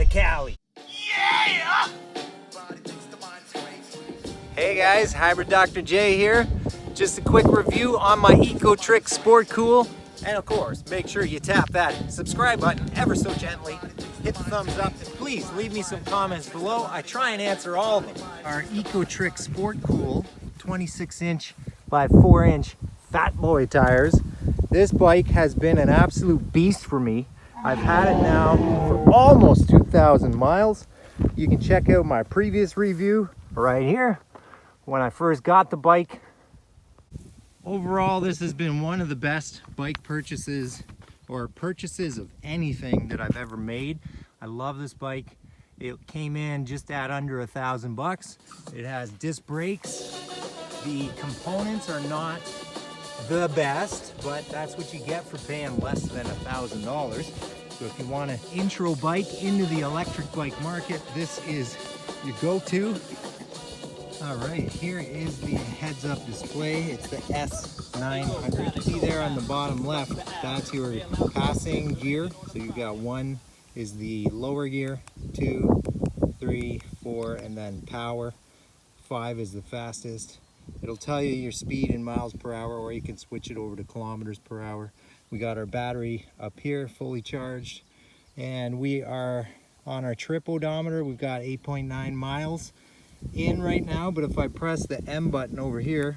of the Cali. Yeah! Hey guys, Hybrid Dr. J here. Just a quick review on my Ecotric Sportcool. And of course, make sure you tap that subscribe button ever so gently. Hit the thumbs up and please leave me some comments below. I try and answer all of them. Our Ecotric Sportcool 26-inch by 4-inch fat boy tires. This bike has been an absolute beast for me. I've had it now for almost 2,000 miles. You can check out my previous review right here when I first got the bike. Overall, this has been one of the best bike purchases or purchases of anything that I've ever made. I love this bike. It came in just at under $1,000. It has disc brakes. The components are not the best, but that's what you get for paying less than $1,000. So if you want an intro bike into the electric bike market, this is your go-to. All right, here is the heads-up display. It's the S900. See there on the bottom left, that's your passing gear. So you've got 1 is the lower gear, 2, 3, 4, and then power. 5 is the fastest. It'll tell you your speed in miles per hour, or you can switch it over to kilometers per hour. We got our battery up here fully charged, and we are on our trip odometer. We've got 8.9 miles in right now, but if I press the M button over here,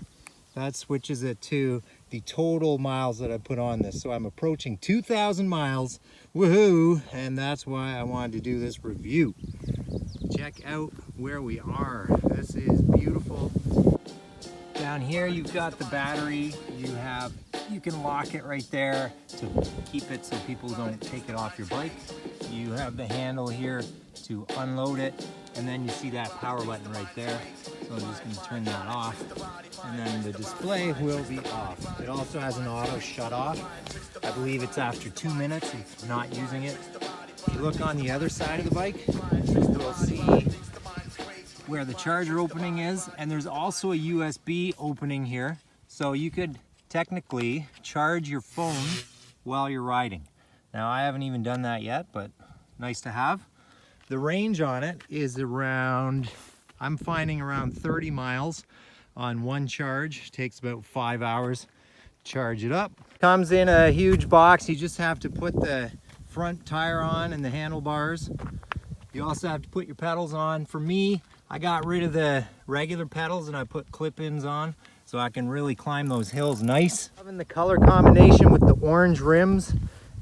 that switches it to the total miles that I put on this. So I'm approaching 2,000 miles, woohoo, and that's why I wanted to do this review. Check out where we are. This is beautiful. Down here you've got the battery. You can lock it right there to keep it so people don't take it off your bike. You have the handle here to unload it, and then you see that power button right there. So I'm just going to turn that off, and then the display will be off. It also has an auto shut off. I believe it's after 2 minutes of not using it. If you look on the other side of the bike, you'll see where the charger opening is, and there's also a USB opening here, so you could technically charge your phone while you're riding. Now I haven't even done that yet, but nice to have. The range on it is around, I'm finding around 30 miles on one charge. Takes about 5 hours to charge it up. Comes in a huge box. You just have to put the front tire on and the handlebars. You also have to put your pedals on. For me, I got rid of the regular pedals and I put clip-ins on so I can really climb those hills nice. Loving the color combination with the orange rims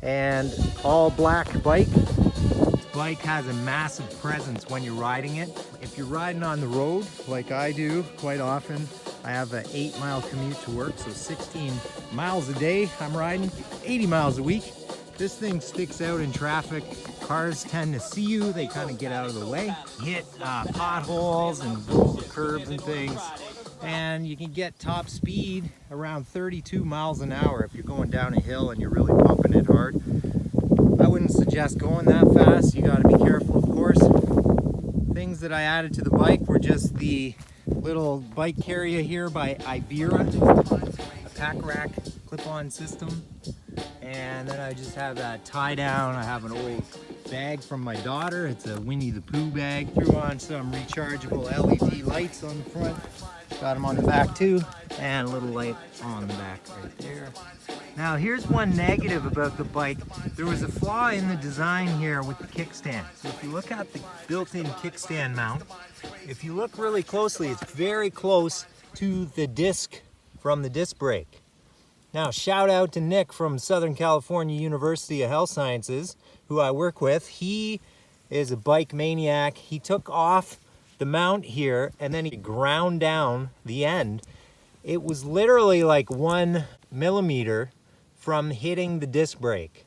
and all black bike. This bike has a massive presence when you're riding it. If you're riding on the road, like I do quite often, I have an 8-mile commute to work, so 16 miles a day I'm riding, 80 miles a week. This thing sticks out in traffic. Cars tend to see you, they kind of get out of the way. Hit potholes and go over curbs and things. And you can get top speed around 32 miles an hour if you're going down a hill and you're really pumping it hard. I wouldn't suggest going that fast. You got to be careful, of course. Things that I added to the bike were just the little bike carrier here by Ibera, a pack rack clip-on system. And then I just have that tie down. I have an old bag from my daughter. It's a Winnie the Pooh bag. Threw on some rechargeable LED lights on the front. Got them on the back too. And a little light on the back right there. Now here's one negative about the bike. There was a flaw in the design here with the kickstand. So if you look at the built-in kickstand mount, if you look really closely, it's very close to the disc from the disc brake. Now, shout out to Nick from Southern California University of Health Sciences, who I work with. He is a bike maniac. He took off the mount here and then he ground down the end. It was literally like 1 millimeter from hitting the disc brake.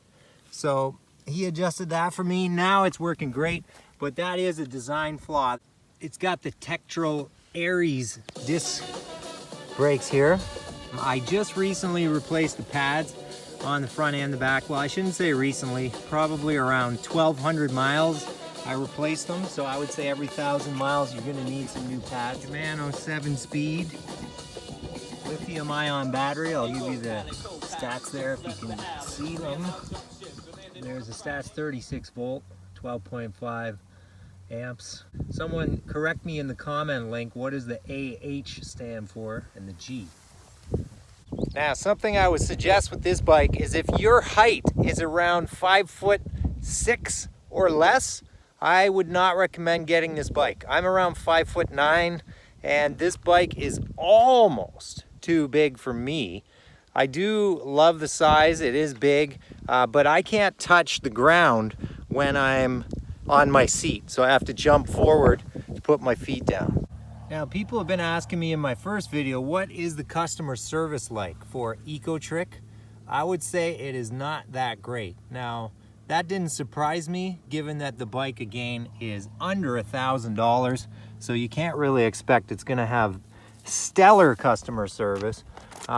So he adjusted that for me. Now it's working great, but that is a design flaw. It's got the Tektro Aries disc brakes here. I just recently replaced the pads on the front and the back. Well, I shouldn't say recently, probably around 1,200 miles I replaced them. So I would say every 1,000 miles you're gonna need some new pads. Shimano 7-speed lithium ion battery. I'll give you the stats there if you can see them. There's a stats 36 volt, 12.5 amps. Someone correct me in the comment link, what does the AH stand for and the G? Now, something I would suggest with this bike is if your height is around 5'6" or less, I would not recommend getting this bike. I'm around 5'9", and this bike is almost too big for me. I do love the size, it is big, but I can't touch the ground when I'm on my seat, so I have to jump forward to put my feet down. Now, people have been asking me in my first video, what is the customer service like for Ecotric? I would say it is not that great. Now, that didn't surprise me, given that the bike, again, is under $1,000, so you can't really expect it's gonna have stellar customer service.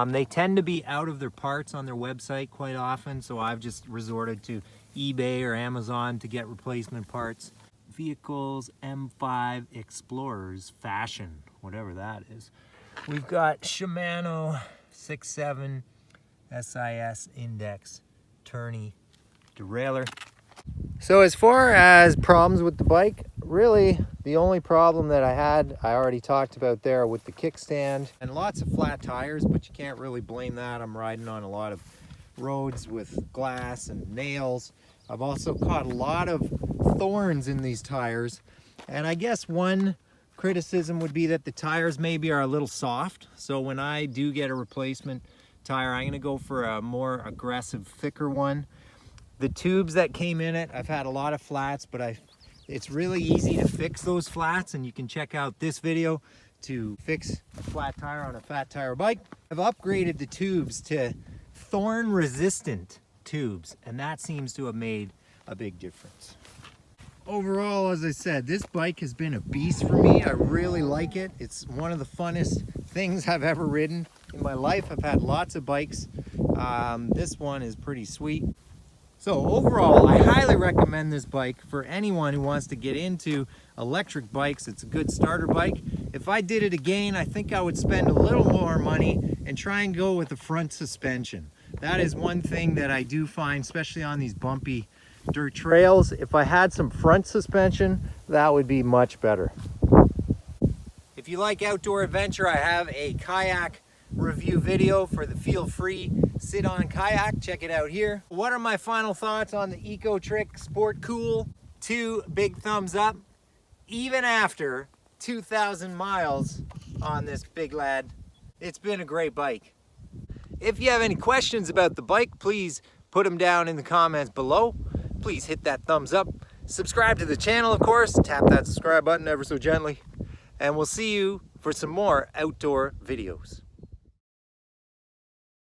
They tend to be out of their parts on their website quite often, so I've just resorted to eBay or Amazon to get replacement parts. Vehicles, M5 Explorers, fashion, whatever that is. We've got Shimano 6.7 SIS index tourney derailleur. So as far as problems with the bike, really the only problem that I had, I already talked about there with the kickstand, and lots of flat tires, but you can't really blame that. I'm riding on a lot of roads with glass and nails. I've also caught a lot of thorns in these tires, and I guess one criticism would be that the tires maybe are a little soft. So when I do get a replacement tire, I'm going to go for a more aggressive, thicker one. The tubes that came in it, I've had a lot of flats, but it's really easy to fix those flats, and you can check out this video to fix a flat tire on a fat tire bike. I've upgraded the tubes to thorn resistant tubes, and that seems to have made a big difference. Overall, as I said, this bike has been a beast for me. I really like it. It's one of the funnest things I've ever ridden in my life. I've had lots of bikes. This one is pretty sweet. So overall, I highly recommend this bike for anyone who wants to get into electric bikes. It's a good starter bike. If I did it again, I think I would spend a little more money and try and go with the front suspension. That is one thing that I do find, especially on these bumpy dirt trails. If I had some front suspension, that would be much better. If you like outdoor adventure, I have a kayak review video for the Feel Free Sit On Kayak. Check it out here. What are my final thoughts on the Ecotric Sportcool? 2 big thumbs up, even after 2,000 miles on this big lad. It's been a great bike. If you have any questions about the bike, please put them down in the comments below. Please hit that thumbs up. Subscribe to the channel, of course. Tap that subscribe button ever so gently. And we'll see you for some more outdoor videos.